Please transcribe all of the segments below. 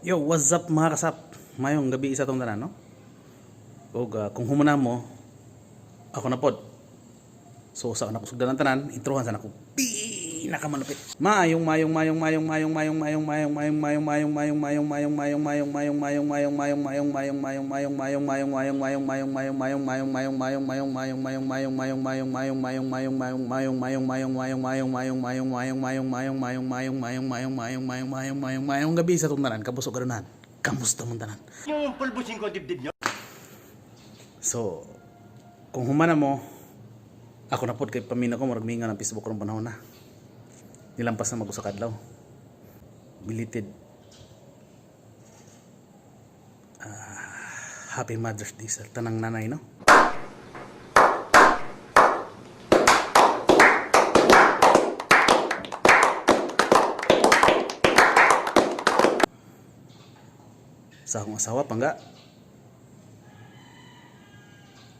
Yo, what's up mga kasap? Mayong gabi isa tong tanan, no? O kung humana mo, ako na pod. So sa anak ko sugdan tanan, introhan sana ko pinakamalupit. Mayong gabi sa tundanan, kabusog garunan. Kamusta mo tanan? Yung pulbusin ko dibdib nyo. So, kung humana mo, ako na pod kay pamina ko murag minga ng Facebook rong panahon na. Nilampas na mag-usa ka adlaw. Belated Happy Mother's Day sa tanang nanay, no? Sa akong asawa pangga,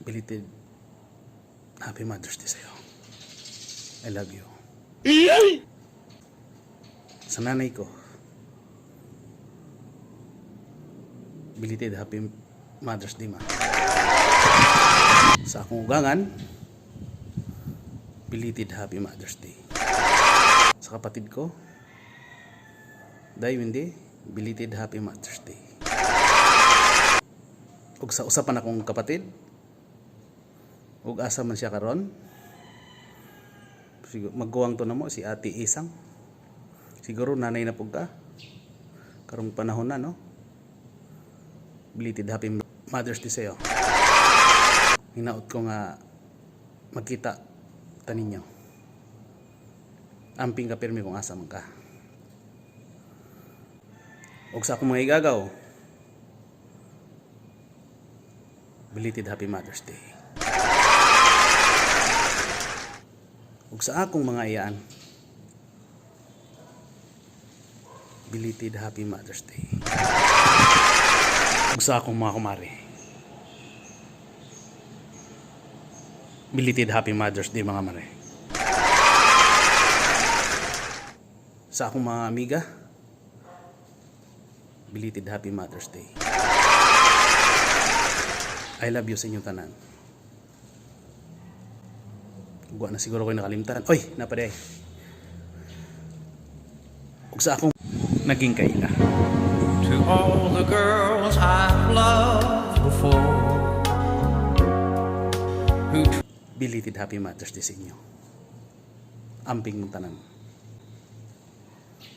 belated Happy Mother's Day sa'yo. I love you. Sa nanay ko, belated Happy Mother's Day, ma. Sa akong ugangan, belated Happy Mother's Day. Sa kapatid ko, dahil hindi, belated Happy Mother's Day. Ug sa usapan akong kapatid, ug asa man siya karon, siguro magguwang to na mo si Ate Isang. Siguro nanay na pug ka karong panahon na, no? Belated Happy Mother's Day sa'yo. Hinaot ko nga magkita taninyo. Amping ka pirmi kung asa man ka. Ug sa akong mga igagaw, belated Happy Mother's Day. Ug sa akong mga iyaan, belated Happy Mother's Day. Ug sa akong mga kumare, belated Happy Mother's Day mga mare. Sa akong mga amiga, belated Happy Mother's Day. I love you sa inyong tanan. Huwag na siguro kayo nakalimtan. Oy, napaday. Ug sa akong naging kaila. To all the girls I've loved before, belated Happy Mother's Day sa inyo. Amping mong tanan.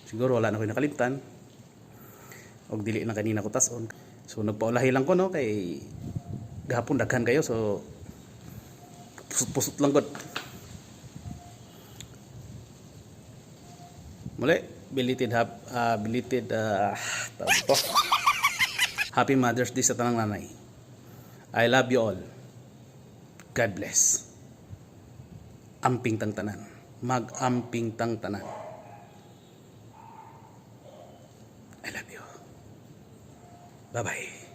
Siguro wala na kayo nakalimtan. Og dili na kanina ko tason. So nagpaulahi lang ko, no, kay gahapon daghan kayo, so pusot lang gud. Muli, belated Happy Mother's Day sa tanang nanay. I love you all. God bless. Amping tang tanan. Mag-amping tang tanan. I love you. Bye-bye.